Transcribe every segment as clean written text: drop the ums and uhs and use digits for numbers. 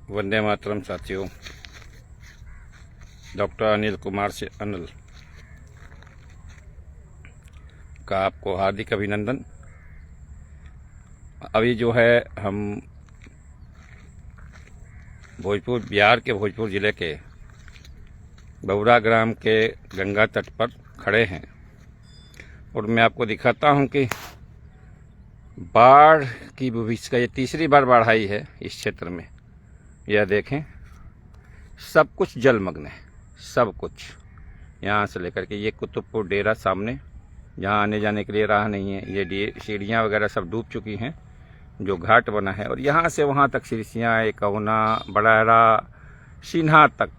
वंदे मातरम साथियों। डॉक्टर अनिल कुमार से अनिल का आपको हार्दिक अभिनंदन। अभी जो है हम भोजपुर, बिहार के भोजपुर ज़िले के बबुरा ग्राम के गंगा तट पर खड़े हैं और मैं आपको दिखाता हूं कि बाढ़ की भविष्य का ये तीसरी बार बाढ़ आई है इस क्षेत्र में। यह देखें, सब कुछ जलमग्न है, सब कुछ यहाँ से लेकर के ये कुतुबपुर डेरा सामने, जहाँ आने जाने के लिए राह नहीं है। ये सीढ़ियाँ वगैरह सब डूब चुकी हैं, जो घाट बना है। और यहाँ से वहाँ तक सिरसियाँ, एकौना, बड़ारा, सिन्हा तक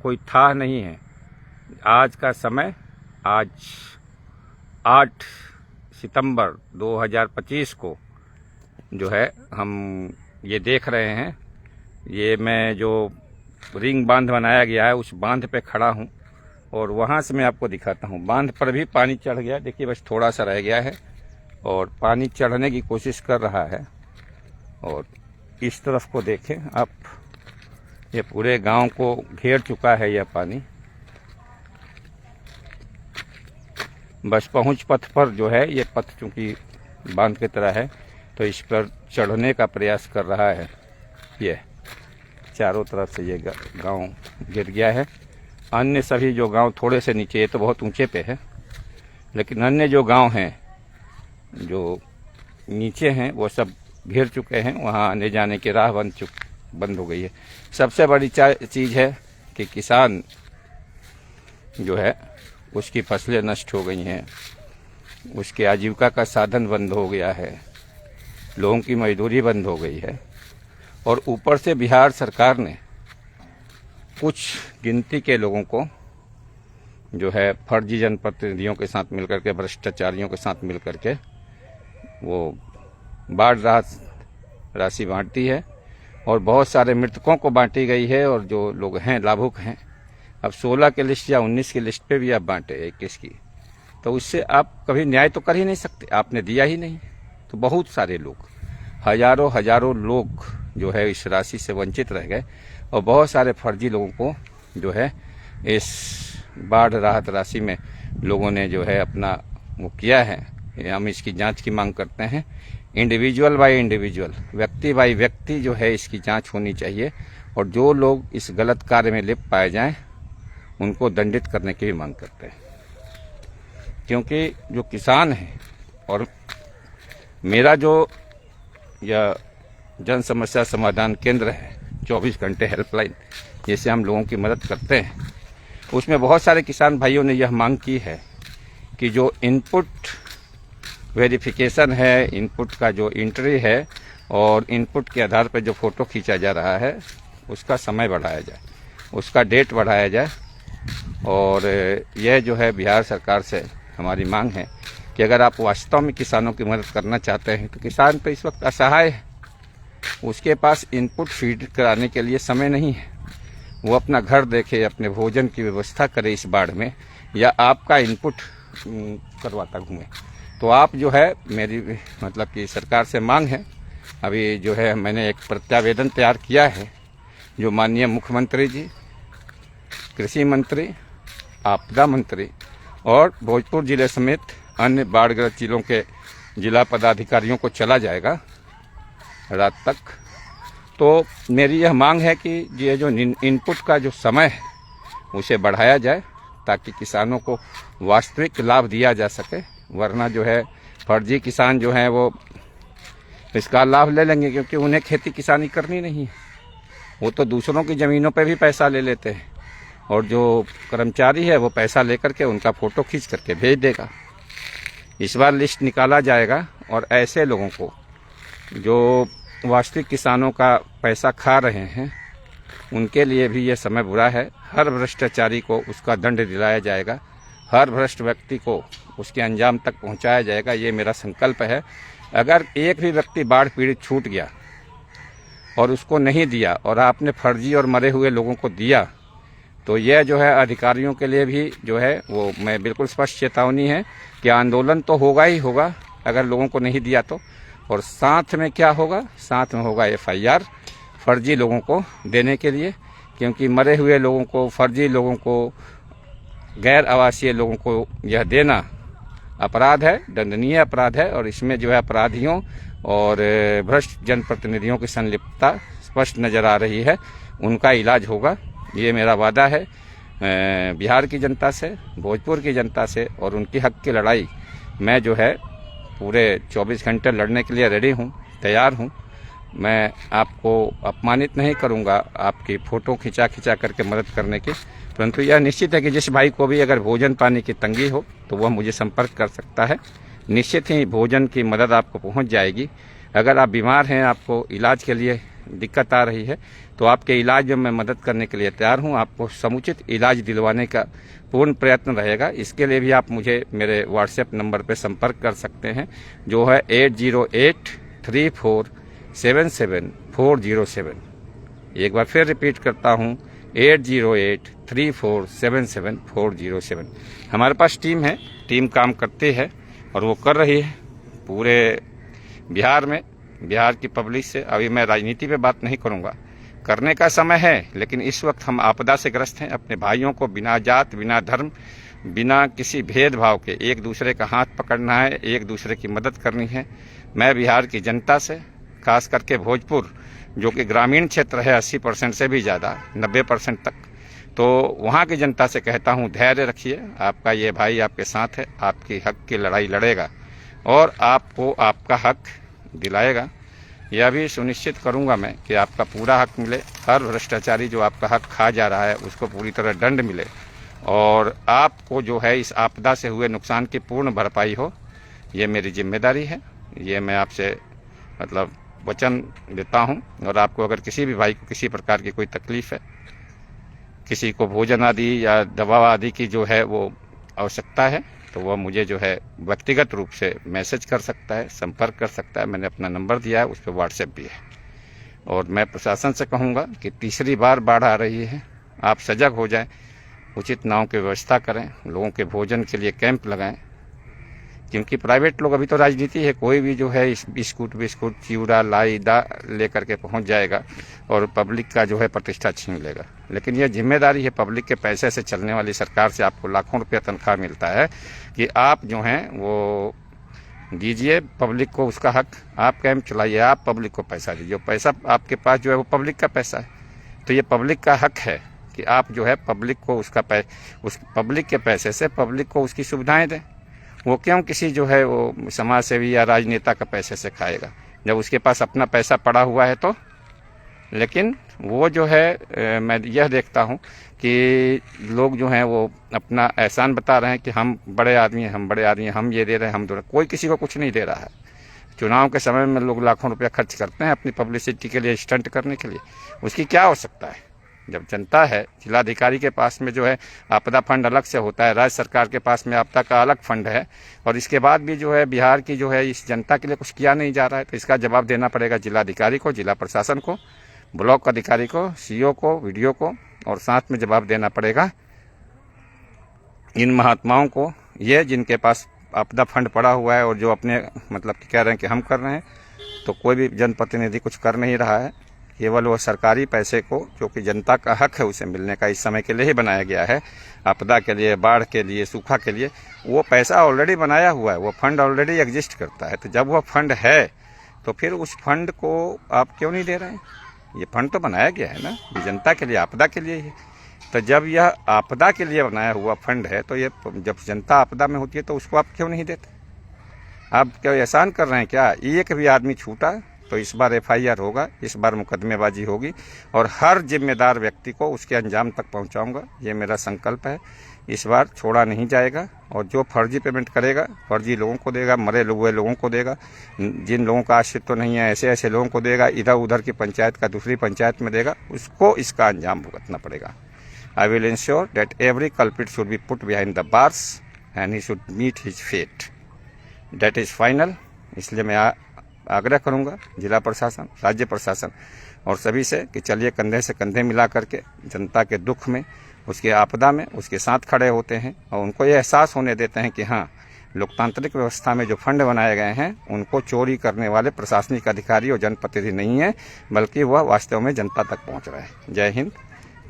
कोई था नहीं है। आज का समय, आज 8 सितंबर 2025 को जो है हम ये देख रहे हैं। ये मैं जो रिंग बांध बनाया गया है उस बांध पे खड़ा हूँ और वहाँ से मैं आपको दिखाता हूँ। बांध पर भी पानी चढ़ गया, देखिए बस थोड़ा सा रह गया है और पानी चढ़ने की कोशिश कर रहा है। और इस तरफ को देखें आप, ये पूरे गांव को घेर चुका है यह पानी। बस पहुंच पथ पर जो है, ये पथ चूंकि बांध की तरह है तो इस पर चढ़ने का प्रयास कर रहा है। ये चारों तरफ से ये गांव गिर गया है। अन्य सभी जो गांव थोड़े से नीचे, ये तो बहुत ऊंचे पे है, लेकिन अन्य जो गांव हैं जो नीचे हैं वो सब घिर चुके हैं। वहाँ आने जाने की राह बंद हो गई है। सबसे बड़ी चीज़ है कि किसान जो है उसकी फसलें नष्ट हो गई हैं, उसके आजीविका का साधन बंद हो गया है, लोगों की मजदूरी बंद हो गई है। और ऊपर से बिहार सरकार ने कुछ गिनती के लोगों को जो है फर्जी जनप्रतिनिधियों के साथ मिलकर के, भ्रष्टाचारियों के साथ मिलकर के वो बाढ़ राहत राशि बांटती है और बहुत सारे मृतकों को बांटी गई है। और जो लोग हैं लाभुक हैं, अब 16 की लिस्ट या 19 की लिस्ट पे भी आप बांटे 21 की, तो उससे आप कभी न्याय तो कर ही नहीं सकते। आपने दिया ही नहीं, तो बहुत सारे लोग, हजारों लोग जो है इस राशि से वंचित रह गए। और बहुत सारे फर्जी लोगों को जो है इस बाढ़ राहत राशि में लोगों ने जो है अपना वो किया है। हम इसकी जांच की मांग करते हैं। इंडिविजुअल बाय इंडिविजुअल, व्यक्ति बाय व्यक्ति जो है इसकी जांच होनी चाहिए। और जो लोग इस गलत कार्य में लिप्त पाए जाएं उनको दंडित करने की भी मांग करते हैं। क्योंकि जो किसान हैं, और मेरा जो यह जन समस्या समाधान केंद्र है, 24 घंटे हेल्पलाइन, जिससे हम लोगों की मदद करते हैं, उसमें बहुत सारे किसान भाइयों ने यह मांग की है कि जो इनपुट वेरिफिकेशन है, इनपुट का जो एंट्री है और इनपुट के आधार पर जो फोटो खींचा जा रहा है उसका समय बढ़ाया जाए, उसका डेट बढ़ाया जाए। और यह जो है बिहार सरकार से हमारी मांग है कि अगर आप वास्तव में किसानों की मदद करना चाहते हैं, तो किसान तो इस वक्त असहाय है, उसके पास इनपुट फीड कराने के लिए समय नहीं है। वो अपना घर देखे, अपने भोजन की व्यवस्था करे इस बाढ़ में, या आपका इनपुट करवाता घूमे। तो आप जो है, मेरी मतलब कि सरकार से मांग है, अभी जो है मैंने एक प्रत्यावेदन तैयार किया है जो माननीय मुख्यमंत्री जी, कृषि मंत्री, आपदा मंत्री और भोजपुर जिले समेत अन्य बाढ़ग्रस्त जिलों के जिला पदाधिकारियों को चला जाएगा रात तक। तो मेरी यह मांग है कि ये जो इनपुट का जो समय है उसे बढ़ाया जाए, ताकि किसानों को वास्तविक लाभ दिया जा सके। वरना जो है फर्जी किसान जो हैं वो इसका लाभ ले लेंगे, क्योंकि उन्हें खेती किसानी करनी नहीं है। वो तो दूसरों की ज़मीनों पे भी पैसा ले लेते हैं, और जो कर्मचारी है वो पैसा लेकर के उनका फ़ोटो खींच करके भेज देगा। इस बार लिस्ट निकाला जाएगा और ऐसे लोगों को जो वास्तविक किसानों का पैसा खा रहे हैं उनके लिए भी ये समय बुरा है। हर भ्रष्टाचारी को उसका दंड दिलाया जाएगा, हर भ्रष्ट व्यक्ति को उसके अंजाम तक पहुंचाया जाएगा। ये मेरा संकल्प है। अगर एक भी व्यक्ति बाढ़ पीड़ित छूट गया और उसको नहीं दिया, और आपने फर्जी और मरे हुए लोगों को दिया, तो यह जो है अधिकारियों के लिए भी जो है वो मैं बिल्कुल स्पष्ट चेतावनी है कि आंदोलन तो होगा ही होगा अगर लोगों को नहीं दिया तो। और साथ में क्या होगा, साथ में होगा FIR फर्जी लोगों को देने के लिए, क्योंकि मरे हुए लोगों को, फर्जी लोगों को, गैर आवासीय लोगों को यह देना अपराध है, दंडनीय अपराध है। और इसमें जो है अपराधियों और भ्रष्ट जनप्रतिनिधियों की संलिप्तता स्पष्ट नज़र आ रही है। उनका इलाज होगा, ये मेरा वादा है बिहार की जनता से, भोजपुर की जनता से। और उनकी हक की लड़ाई मैं जो है पूरे 24 घंटे लड़ने के लिए रेडी हूँ, तैयार हूँ। मैं आपको अपमानित नहीं करूँगा आपकी फ़ोटो खिंचा करके मदद करने की, परंतु यह निश्चित है कि जिस भाई को भी अगर भोजन पानी की तंगी हो तो वह मुझे संपर्क कर सकता है। निश्चित ही भोजन की मदद आपको पहुंच जाएगी। अगर आप बीमार हैं, आपको इलाज के लिए दिक्कत आ रही है, तो आपके इलाज में मैं मदद करने के लिए तैयार हूं। आपको समुचित इलाज दिलवाने का पूर्ण प्रयत्न रहेगा। इसके लिए भी आप मुझे मेरे व्हाट्सएप नंबर पर संपर्क कर सकते हैं, जो है 8083477407। एक बार फिर रिपीट करता हूं, 8083477407। हमारे पास टीम है, टीम काम करती है और वो कर रही है पूरे बिहार में, बिहार की पब्लिक से। अभी मैं राजनीति पे बात नहीं करूंगा, करने का समय है, लेकिन इस वक्त हम आपदा से ग्रस्त हैं। अपने भाइयों को बिना जात, बिना धर्म, बिना किसी भेदभाव के एक दूसरे का हाथ पकड़ना है, एक दूसरे की मदद करनी है। मैं बिहार की जनता से, खास करके भोजपुर जो कि ग्रामीण क्षेत्र है 80% से भी ज़्यादा, 90% तक, तो वहाँ की जनता से कहता हूँ धैर्य रखिए। आपका ये भाई आपके साथ है, आपकी हक की लड़ाई लड़ेगा और आपको आपका हक दिलाएगा। यह भी सुनिश्चित करूँगा मैं कि आपका पूरा हक मिले। हर भ्रष्टाचारी जो आपका हक खा जा रहा है उसको पूरी तरह दंड मिले और आपको जो है इस आपदा से हुए नुकसान की पूर्ण भरपाई हो। ये मेरी जिम्मेदारी है, ये मैं आपसे मतलब वचन देता हूं। और आपको अगर किसी भी भाई को किसी प्रकार की कोई तकलीफ है, किसी को भोजन आदि या दवा आदि की जो है वो आवश्यकता है, तो वह मुझे जो है व्यक्तिगत रूप से मैसेज कर सकता है, संपर्क कर सकता है। मैंने अपना नंबर दिया है, उस पर व्हाट्सएप भी है। और मैं प्रशासन से कहूँगा कि तीसरी बार बाढ़ आ रही है, आप सजग हो जाएं, उचित नाव की व्यवस्था करें, लोगों के भोजन के लिए कैंप लगाएं। क्योंकि प्राइवेट लोग, अभी तो राजनीति है, कोई भी जो है बिस्कुट चिवड़ा लाई दा लेकर के पहुंच जाएगा और पब्लिक का जो है प्रतिष्ठा छीन लेगा। लेकिन यह जिम्मेदारी है पब्लिक के पैसे से चलने वाली सरकार से, आपको लाखों रुपया तनख्वाह मिलता है, कि आप जो हैं वो दीजिए पब्लिक को उसका हक, आप कैंप चलाइए, आप पब्लिक को पैसा दीजिए। पैसा आपके पास जो है वो पब्लिक का पैसा है, तो ये पब्लिक का हक है कि आप जो है पब्लिक को उस पब्लिक के पैसे से पब्लिक को उसकी सुविधाएं दें। वो क्यों किसी जो है वो समाज सेवी या राजनेता का पैसे से खाएगा, जब उसके पास अपना पैसा पड़ा हुआ है तो। लेकिन वो जो है मैं यह देखता हूँ कि लोग जो हैं वो अपना एहसान बता रहे हैं कि हम बड़े आदमी हैं, हम बड़े आदमी हैं, हम ये दे रहे हैं, हम दे रहे हैं। कोई किसी को कुछ नहीं दे रहा है। चुनाव के समय में लोग लाखों रुपया खर्च करते हैं अपनी पब्लिसिटी के लिए, स्टंट करने के लिए। उसकी क्या आवश्यकता है? जब जनता है, जिलाधिकारी के पास में जो है आपदा फंड अलग से होता है, राज्य सरकार के पास में आपदा का अलग फंड है, और इसके बाद भी जो है बिहार की जो है इस जनता के लिए कुछ किया नहीं जा रहा है, तो इसका जवाब देना पड़ेगा जिलाधिकारी को, जिला प्रशासन को, ब्लॉक अधिकारी को, सीओ को, वीडियो को, और साथ में जवाब देना पड़ेगा इन महात्माओं को, ये जिनके पास आपदा फंड पड़ा हुआ है और जो अपने मतलब कह रहे हैं कि हम कर रहे हैं, तो कोई भी जनप्रतिनिधि कुछ कर नहीं रहा है। केवल वो सरकारी पैसे को, जो कि जनता का हक है उसे मिलने का, इस समय के लिए ही बनाया गया है, आपदा के लिए, बाढ़ के लिए, सूखा के लिए, वो पैसा ऑलरेडी बनाया हुआ है, वो फंड ऑलरेडी एग्जिस्ट करता है। तो जब वो फंड है तो फिर उस फंड को आप क्यों नहीं दे रहे हैं? ये फंड तो बनाया गया है ना, ये जनता के लिए, आपदा के लिए ही। तो जब यह आपदा के लिए बनाया हुआ फंड है, तो ये जब जनता आपदा में होती है तो उसको आप क्यों नहीं देते? आप क्या एहसान कर रहे हैं क्या? एक भी आदमी छूटा तो इस बार FIR होगा, इस बार मुकदमेबाजी होगी, और हर जिम्मेदार व्यक्ति को उसके अंजाम तक पहुंचाऊंगा। ये मेरा संकल्प है। इस बार छोड़ा नहीं जाएगा, और जो फर्जी पेमेंट करेगा फर्जी लोगों को देगा, मरे हुए लोगों को देगा, जिन लोगों का अस्तित्व नहीं है ऐसे ऐसे लोगों को देगा, इधर उधर की पंचायत का दूसरी पंचायत में देगा, उसको इसका अंजाम भुगतना पड़ेगा। I will ensure that every culprit should be put behind the bars and he should meet his fate. That is final. इसलिए मैं आग्रह करूंगा जिला प्रशासन, राज्य प्रशासन और सभी से कि चलिए कंधे से कंधे मिला करके जनता के दुख में, उसके आपदा में उसके साथ खड़े होते हैं, और उनको ये एहसास होने देते हैं कि हाँ, लोकतांत्रिक व्यवस्था में जो फंड बनाए गए हैं उनको चोरी करने वाले प्रशासनिक अधिकारी और जनप्रतिनिधि नहीं है, बल्कि वह वास्तव में जनता तक पहुंच रहा है। जय हिंद,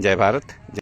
जय भारत।